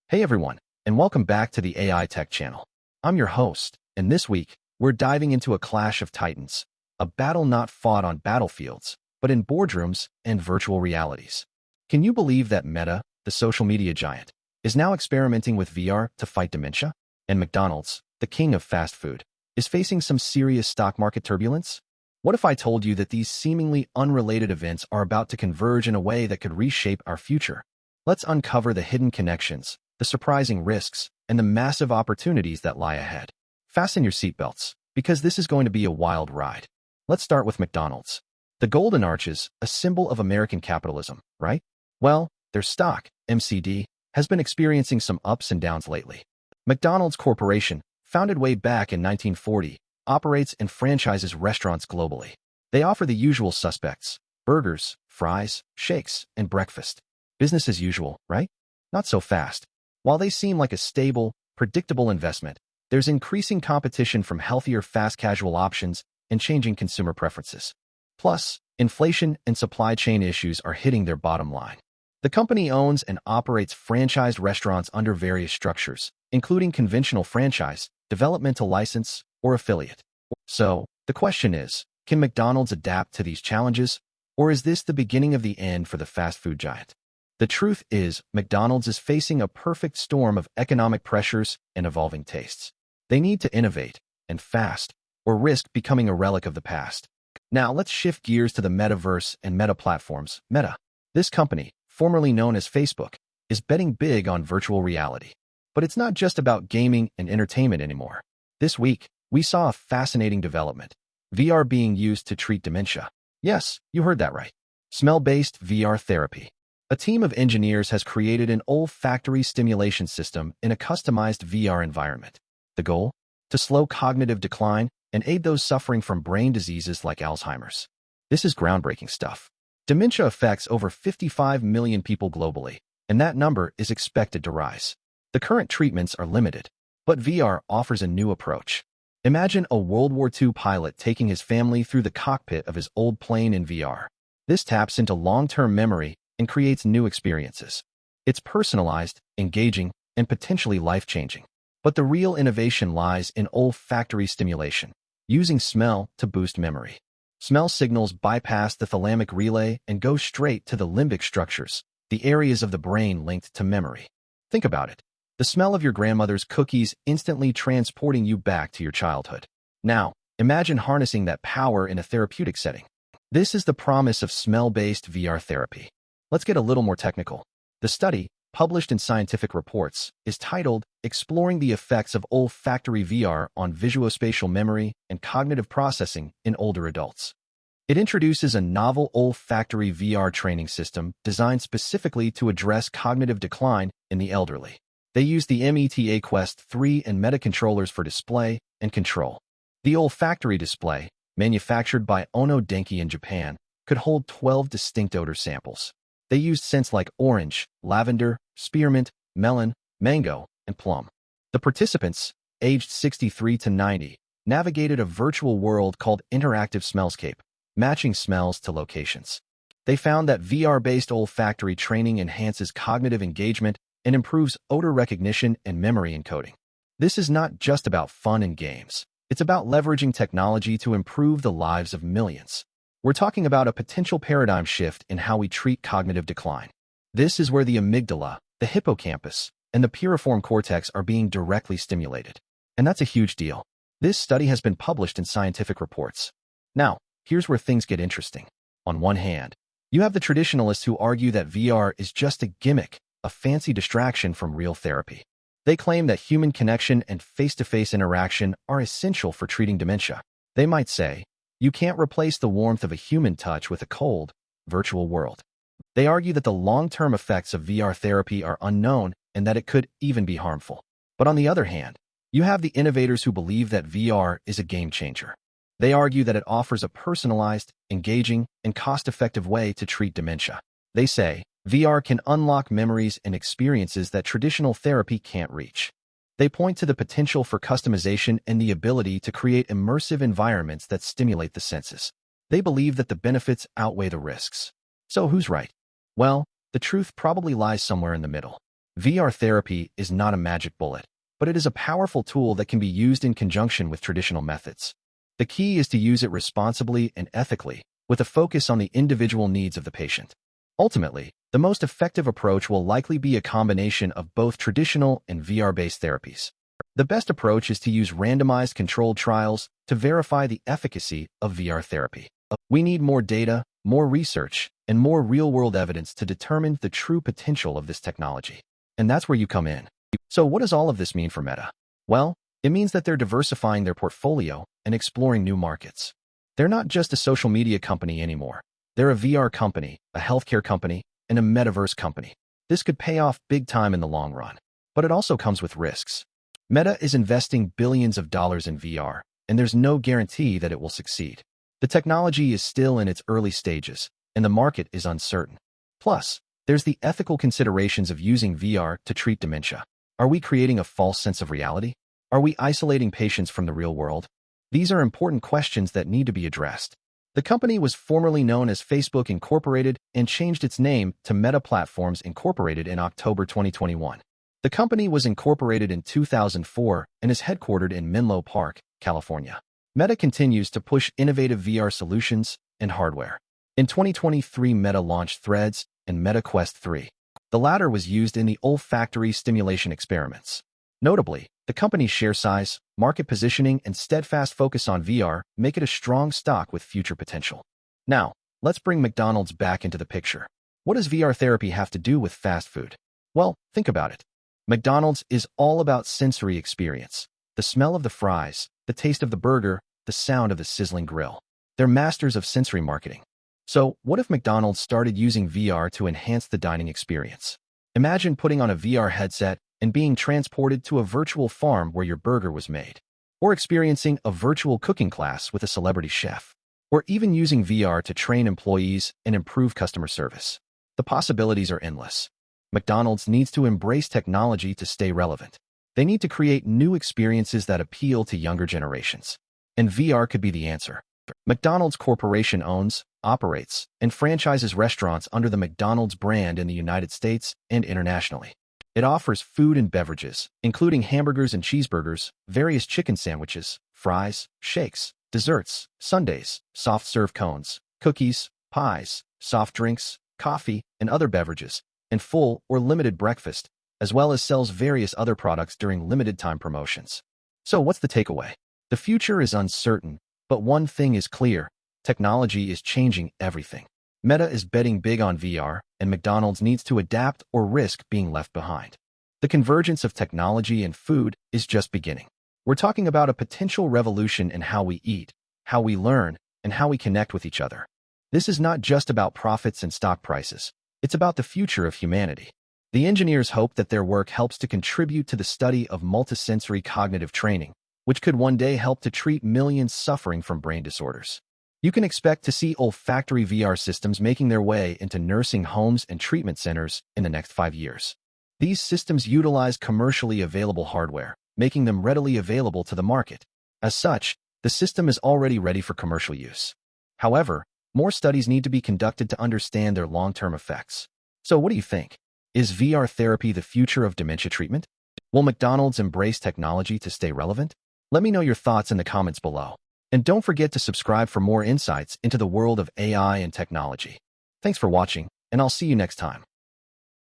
Hey everyone, and welcome back to the AI Tech channel. I'm your host, and this week, we're diving into a clash of titans, a battle not fought on battlefields, but in boardrooms and virtual realities. Can you believe that Meta, the social media giant, is now experimenting with VR to fight dementia? And McDonald's, the king of fast food, is facing some serious stock market turbulence? What if I told you that these seemingly unrelated events are about to converge in a way that could reshape our future? Let's uncover the hidden connections, the surprising risks, and the massive opportunities that lie ahead. Fasten your seatbelts, because this is going to be a wild ride. Let's start with McDonald's. The Golden Arches, a symbol of American capitalism, right? Well, their stock, MCD, has been experiencing some ups and downs lately. McDonald's Corporation, founded way back in 1940, operates and franchises restaurants globally. They offer the usual suspects: burgers, fries, shakes, and breakfast. Business as usual, right? Not so fast. While they seem like a stable, predictable investment, there's increasing competition from healthier fast casual options and changing consumer preferences. Plus, inflation and supply chain issues are hitting their bottom line. The company owns and operates franchised restaurants under various structures, including conventional franchise, developmental license, or affiliate. So, the question is, can McDonald's adapt to these challenges, or is this the beginning of the end for the fast food giant? The truth is, McDonald's is facing a perfect storm of economic pressures and evolving tastes. They need to innovate, and fast, or risk becoming a relic of the past. Now let's shift gears to the metaverse and meta platforms. Meta, this company, formerly known as Facebook, is betting big on virtual reality. But it's not just about gaming and entertainment anymore. This week, we saw a fascinating development: VR being used to treat dementia. Yes, you heard that right. Smell-based VR therapy. A team of engineers has created an olfactory stimulation system in a customized VR environment. The goal? To slow cognitive decline and aid those suffering from brain diseases like Alzheimer's. This is groundbreaking stuff. Dementia affects over 55 million people globally, and that number is expected to rise. The current treatments are limited, but VR offers a new approach. Imagine a World War II pilot taking his family through the cockpit of his old plane in VR. This taps into long-term memory and creates new experiences. It's personalized, engaging, and potentially life-changing. But the real innovation lies in olfactory stimulation, using smell to boost memory. Smell signals bypass the thalamic relay and go straight to the limbic structures, the areas of the brain linked to memory. Think about it. The smell of your grandmother's cookies instantly transporting you back to your childhood. Now, imagine harnessing that power in a therapeutic setting. This is the promise of smell-based VR therapy. Let's get a little more technical. The study, published in Scientific Reports, is titled "Exploring the Effects of Olfactory VR on Visuospatial Memory and Cognitive Processing in Older Adults." It introduces a novel olfactory VR training system designed specifically to address cognitive decline in the elderly. They use the META Quest 3 and Meta controllers for display and control. The olfactory display, manufactured by Ono Denki in Japan, could hold 12 distinct odor samples. They used scents like orange, lavender, spearmint, melon, mango, and plum. The participants, aged 63 to 90, navigated a virtual world called Interactive Smellscape, matching smells to locations. They found that VR-based olfactory training enhances cognitive engagement and improves odor recognition and memory encoding. This is not just about fun and games. It's about leveraging technology to improve the lives of millions. We're talking about a potential paradigm shift in how we treat cognitive decline. This is where the amygdala, the hippocampus, and the piriform cortex are being directly stimulated. And that's a huge deal. This study has been published in Scientific Reports. Now, here's where things get interesting. On one hand, you have the traditionalists who argue that VR is just a gimmick, a fancy distraction from real therapy. They claim that human connection and face-to-face interaction are essential for treating dementia. They might say, you can't replace the warmth of a human touch with a cold, virtual world. They argue that the long-term effects of VR therapy are unknown and that it could even be harmful. But on the other hand, you have the innovators who believe that VR is a game changer. They argue that it offers a personalized, engaging, and cost-effective way to treat dementia. They say, VR can unlock memories and experiences that traditional therapy can't reach. They point to the potential for customization and the ability to create immersive environments that stimulate the senses. They believe that the benefits outweigh the risks. So who's right? Well, the truth probably lies somewhere in the middle. VR therapy is not a magic bullet, but it is a powerful tool that can be used in conjunction with traditional methods. The key is to use it responsibly and ethically, with a focus on the individual needs of the patient. Ultimately, the most effective approach will likely be a combination of both traditional and VR-based therapies. The best approach is to use randomized controlled trials to verify the efficacy of VR therapy. We need more data, more research, and more real-world evidence to determine the true potential of this technology. And that's where you come in. So what does all of this mean for Meta? Well, it means that they're diversifying their portfolio and exploring new markets. They're not just a social media company anymore. They're a VR company, a healthcare company, and a metaverse company. This could pay off big time in the long run, but it also comes with risks. Meta is investing billions of dollars in VR, and there's no guarantee that it will succeed. The technology is still in its early stages, and the market is uncertain. Plus, there's the ethical considerations of using VR to treat dementia. Are we creating a false sense of reality? Are we isolating patients from the real world? These are important questions that need to be addressed. The company was formerly known as Facebook Incorporated and changed its name to Meta Platforms Incorporated in October 2021. The company was incorporated in 2004 and is headquartered in Menlo Park, California. Meta continues to push innovative VR solutions and hardware. In 2023, Meta launched Threads and Meta Quest 3. The latter was used in the olfactory stimulation experiments. Notably, the company's share size, market positioning, and steadfast focus on VR make it a strong stock with future potential. Now, let's bring McDonald's back into the picture. What does VR therapy have to do with fast food? Well, think about it. McDonald's is all about sensory experience. The smell of the fries, the taste of the burger, the sound of the sizzling grill. They're masters of sensory marketing. So, what if McDonald's started using VR to enhance the dining experience? Imagine putting on a VR headset and being transported to a virtual farm where your burger was made, or experiencing a virtual cooking class with a celebrity chef, or even using VR to train employees and improve customer service. The possibilities are endless. McDonald's needs to embrace technology to stay relevant. They need to create new experiences that appeal to younger generations. And VR could be the answer. McDonald's Corporation owns, operates, and franchises restaurants under the McDonald's brand in the United States and internationally. It offers food and beverages, including hamburgers and cheeseburgers, various chicken sandwiches, fries, shakes, desserts, sundaes, soft-serve cones, cookies, pies, soft drinks, coffee, and other beverages, and full or limited breakfast, as well as sells various other products during limited-time promotions. So what's the takeaway? The future is uncertain, but one thing is clear: technology is changing everything. Meta is betting big on VR, and McDonald's needs to adapt or risk being left behind. The convergence of technology and food is just beginning. We're talking about a potential revolution in how we eat, how we learn, and how we connect with each other. This is not just about profits and stock prices. It's about the future of humanity. The engineers hope that their work helps to contribute to the study of multisensory cognitive training, which could one day help to treat millions suffering from brain disorders. You can expect to see olfactory VR systems making their way into nursing homes and treatment centers in the next 5 years. These systems utilize commercially available hardware, making them readily available to the market. As such, the system is already ready for commercial use. However, more studies need to be conducted to understand their long-term effects. So what do you think? Is VR therapy the future of dementia treatment? Will McDonald's embrace technology to stay relevant? Let me know your thoughts in the comments below. And don't forget to subscribe for more insights into the world of AI and technology. Thanks for watching, and I'll see you next time.